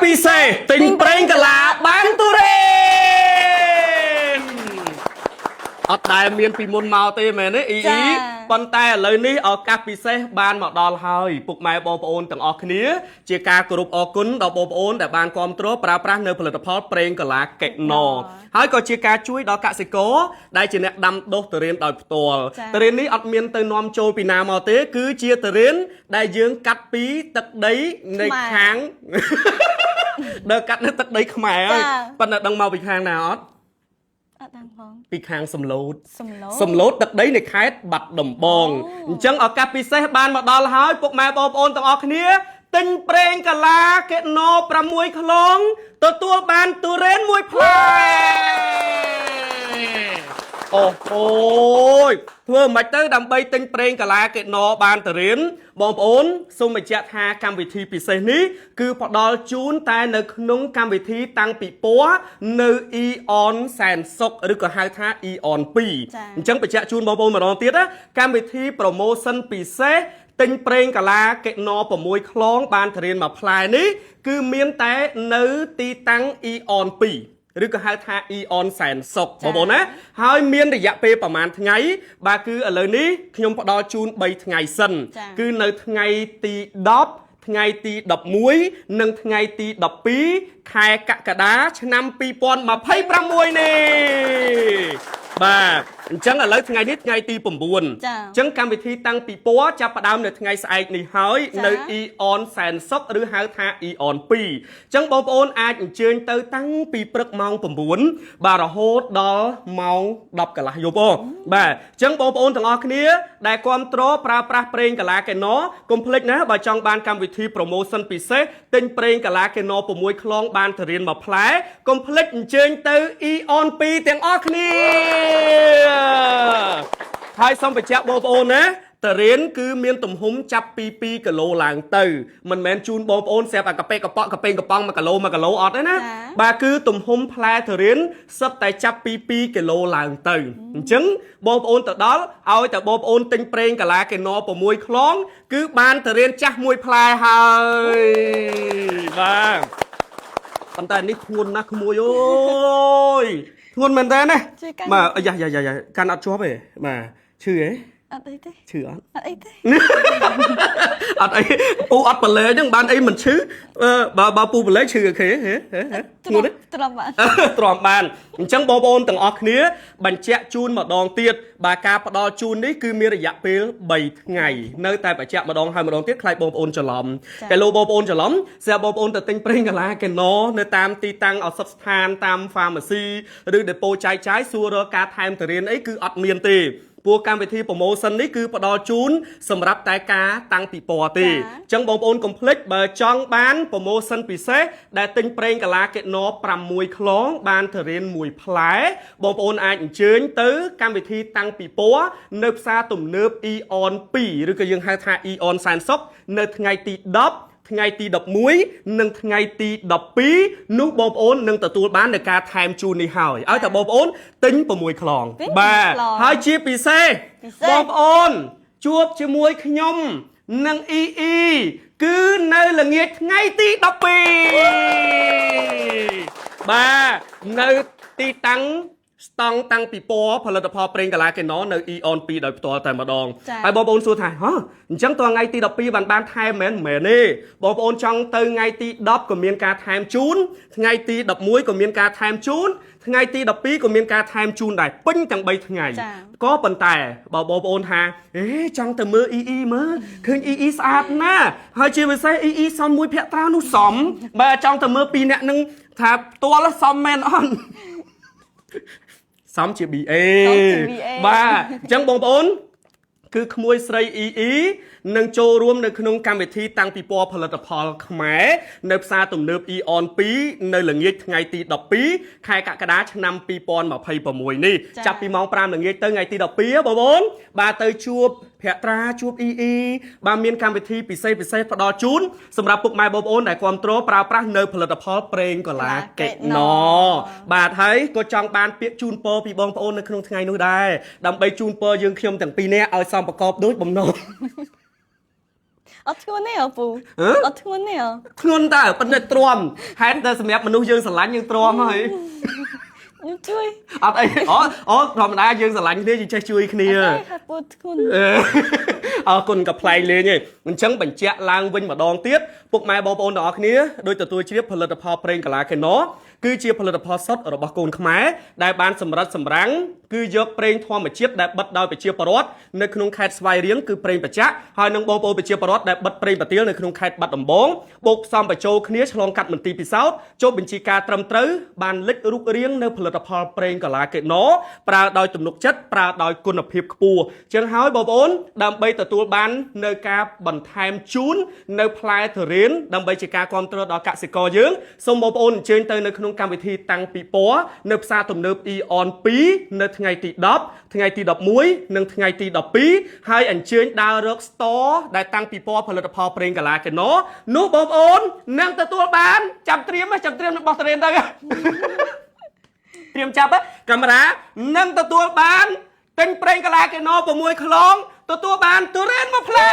ពីសេទិញប្រេងកាឡាបានទូរ៉េនអត់ដែលមានពីមុនមកទេមែនទេអ៊ីប៉ុន្តែឥឡូវនេះឱកាសពិសេសបានមកដល់ហើយពុកម៉ែបងប្អូនទាំងអស់គ្នាជាការគោរពអរគុណដល់បងប្អូនដែលបានគាំទ្រប្រើប្រាស់នៅផលិតផលប្រេងកាឡាកេណូហើយក៏ជាការជួយដល់កសិករដែលជាអ្នកដាំដុះទុរេនដោយផ្ទាល់ទុរេននេះអត់មានទៅនាំចូលពីណាមកទេគឺជាទុរេនដែលយើងកាត់ពីទឹកដីនៃខាងដើរកាត់នៅទឹកដីខ្មែរហើយប៉ុន្តែដឹងមកពីខាងណាអត់អត់ដឹងផងពីខាងសំឡូតទឹកដីនៃខេត្តបាត់ដំបងអញ្ចឹងឱកាសពិសេសបានមកដល់ហើយពុកម៉ែបងប្អូនទាំងអស់គ្នាទិញប្រេងកាឡាកេណូ6ខ្លងទទួលបានទុរេន1ផ្លែអូយធ្វើមិនទៅដើម្បីទិញប្រេងកាឡាកេណូបានទុរេនបងប្អូនសូមបញ្ជាក់ថាកម្មវិធីពិសេសនេះគឺផ្ដល់ជូនតែនៅក្នុងកម្មវិធីតាំងពីពណ៌នៅ Eon សែនសុខឬក៏ហៅថា Eon 2អញ្ចឹងបញ្ជាក់ជូនបងប្អូនម្ដងទៀតណាកម្មវិធី promotion ពិសេសទិញប្រេងកាឡាកេណូ6ខ្លងបានទុរេន1ផ្លែនេះគឺមានតែនៅទីតាំង Eon 2ឬក៏ហៅថា Eon សែនសុខបងប្អូនណាហើយមានរយៈពេលប្រហែលថ្ងៃបាទគឺឥឡូវនេះខ្ញុំផ្ដល់ជូន3ថ្ងៃសិនគឺនៅថ្ងៃទី10ថ្ងៃទី11និងថ្ងៃទី12ខែកក្កដាឆ្នាំ2026នេះបាទអញ្ចឹងឥឡូវថ្ងៃនេះថ្ងៃទី9អញ្ចឹងកម្មវិធីតាំងពីពណ៌ចាប់ផ្ដើមនៅថ្ងៃស្អែកនេះហើយនៅ Eon សែនសុខឬហៅថា Eon 2អញ្ចឹងបងប្អូនអាចអញ្ជើញទៅតាំងពីព្រឹកម៉ោង9បាទរហូតដល់ម៉ោង10កន្លះយប់អូបាទអញ្ចឹងបងប្អូនទាំងអស់គ្នាដែលគាំទ្រប្រើប្រាស់ប្រេងកាឡាកេណូកុំភ្លេចណាបើចង់បានកម្មវិធី promotion ពិសេសទិញប្រេងកាឡាកេណូ6ខ្លងបានទុរេន1ផ្លែកុំភ្លេចអញ្ជើញទៅ Eon 2ទាំងអស់គ្នាហើយសូមបញ្ជាក់បងប្អូនណាទុរេនគឺមានទំហំចាប់ពី2គីឡូឡើងទៅមិនមែនជូនបងប្អូនស្រាប់អាកាប៉េកប៉ក់កាប៉េងកំប៉ុង1គីឡូអត់ទេណាបាទគឺទំហំផ្លែទុរេនសិតតែចាប់ពី2គីឡូឡើងទៅអញ្ចឹងបងប្អូនទៅដល់ឲ្យតែបងប្អូនទិញប្រេងកាឡាកេណូ6ខ្លងគឺបានទុរេនចាស់1ផ្លែហើយបាទប៉ុន្តែនេះធ្ងន់ណាស់ក្មួយអូយធ្ងន់មែនតើណាបាទយ៉ាកាន់អត់ជាប់ទេបាទឈឺហ៎អត់អីទេឈឺអត់អត់អីទេអត់អីពូអត់ប្រឡែងហ្នឹងបានអីមិនឈឺបើពូប្រឡែងឈឺអូខេហ៎ធ្ងន់ទេទ្រាំបានអញ្ចឹងបងប្អូនទាំងអស់គ្នាបញ្ជាក់ជូនម្ដងទៀតបាទការផ្ដល់ជូននេះគឺមានរយៈពេល3ថ្ងៃនៅតែបញ្ជាក់ម្ដងហើយម្ដងទៀតខ្លាចបងប្អូនច្រឡំតែលោកបងប្អូនច្រឡំស្រាប់បងប្អូនទៅទិញប្រេងកាឡាកេណូនៅតាមទីតាំងឱសថស្ថានតាម pharmacy ឬ depot ចែកចាយសួររកការថែមទុរេនអីគឺអត់មានទេពួកកម្មវិធី promotion នេះគឺផ្ដល់ជូនសម្រាប់តែការតាំងពីពណ៌ទេអញ្ចឹងបងប្អូនកុំភ្លេចបើចង់បាន promotion ពិសេសដែលទិញប្រេងកាឡាកេណូ6ខ្លងបានទុរេន1ផ្លែបងប្អូនអាចអញ្ជើញទៅកម្មវិធីតាំងពីពណ៌នៅផ្សារទំនើប Eon 2ឬក៏យើងហៅថា Eon សែនសុខនៅថ្ងៃទី10ថ្ងៃទី11និងថ្ងៃទី12នោះបងប្អូននឹងទទួលបាននៃការថែមជូននេះហើយឲ្យតែបងប្អូនទិញ6ខ្លងបាទហើយជាពិសេសបងប្អូនជួបជាមួយខ្ញុំនិងអ៊ីគឺនៅល្ងាចថ្ងៃទី12បាទនៅទីតាំងស្តង់តាំងពីពណ៌ផលិតផលប្រេងកាឡាកេណូនៅ Eon 2ដោយផ្ទាល់តែម្ដងហើយបងប្អូនសួរថាហ៎អញ្ចឹងតើថ្ងៃទី12បានថែមមែនទេបងប្អូនចង់ទៅថ្ងៃទី10ក៏មានការថែមជូនថ្ងៃទី11ក៏មានការថែមជូនថ្ងៃទី12ក៏មានការថែមជូនដែរពេញទាំង3ថ្ងៃក៏ប៉ុន្តែបើបងប្អូនថាចង់ទៅមើលអ៊ីមើលឃើញអ៊ីស្អាតណាស់ហើយជាពិសេសអ៊ីសំមួយភាគត្រានោះសមបើចង់ទៅមើល2នាក់នឹងថាផ្ទាល់សមមែនអត់សំជា BA បាទអញ្ចឹងបងប្អូនគឺក្មួយស្រីអ៊ីនឹងចូលរួមនៅក្នុងកម្មវិធីតាំងពីពណ៌ផលិតផលខ្មែរនៅផ្សារទំនើប Eon 2នៅល្ងាចថ្ងៃទី12ខែកក្កដាឆ្នាំ2026នេះចាប់ពីម៉ោង5ល្ងាចទៅថ្ងៃទី12បងប្អូនបាទទៅជួបភក្ត្រាជួបអ៊ីបាទមានកម្មវិធីពិសេសផ្ដល់ជូនសម្រាប់ពុកម៉ែបងប្អូនដែលគាំទ្រប្រើប្រាស់នៅផលិតផលប្រេងកាឡាកេណូបាទហើយក៏ចង់បានពាក្យជូនពរពីបងប្អូននៅក្នុងថ្ងៃនោះដែរដើម្បីជូនពរយើងខ្ញុំទាំងពីរនាក់ឲ្យសមប្រកបដូចបំណង អត់ធ្ងន់ទេអពូអត់ធ្ងន់ទេ ធ្ងន់តើប៉ុន្តែទ្រាំហេតុតែសម្រាប់មនុស្សយើងស្រឡាញ់យើងទ្រាំហើយ ជួយ អត់អីអូធម្មតាយើងស្រឡាញ់គ្នាយើងចេះជួយគ្នា ហើយពូធ្ងន់ អរគុណកំ pl ែងលេងឯងអញ្ចឹងបញ្ជាក់ឡើងវិញម្ដងទៀតពុកម៉ែបងប្អូនទាំងអស់គ្នាដោយទទួលជ្រាបផលិតផលប្រេងកាឡាកេណូគឺជាផលិតផលសុទ្ធរបស់កូនខ្មែរដែលបានសម្រិតសម្រាំងគឺយកប្រេងធម្មជាតិដែលបិតដោយប្រជាពលរដ្ឋនៅក្នុងខេត្តស្វាយរៀងគឺប្រេងបច្ចៈហើយនឹងបងប្អូនប្រជាពលរដ្ឋដែលបិតប្រេងប្រទាលនៅក្នុងខេត្តបាត់ដំបងបូកផ្សំបញ្ចូលគ្នាឆ្លងកាត់មន្ទីរពិសោធន៍ចូលបញ្ជីការត្រឹមត្រូវបានលេចរូបរាងនៅផលិតផលប្រេងកាឡាកេណូប្រើដោយទំនុកចិត្តប្រើដោយគុណភាពខ្ពស់ចឹងហើយបងប្អូនដើម្បីទទួលបាននៅការបន្ថែមជូននៅផ្លែទុរេនដើម្បីជាការគាំទ្រដល់កសិករយើងសូមបងប្អូនអញ្ជើញទៅនៅក្នុងកម្មវិធីតាំងពីពណ៌នៅផ្សារទំនើប Eon 2នៅថ្ងៃទី10ថ្ងៃទី11និងថ្ងៃទី12ហើយអញ្ជើញដើររក store ដែលតាំងពីពណ៌ផលិតផលប្រេងកាឡាកេណូនោះបងប្អូននឹងទទួលបានចាំត្រៀមនឹងបោះទុរេនទៅ ត្រៀមចាប់កាមេរ៉ានឹងទទួលបានទិញប្រេងកាឡាកេណូ6ខ្លងទទួលបានទុរេនមួយផ្លែ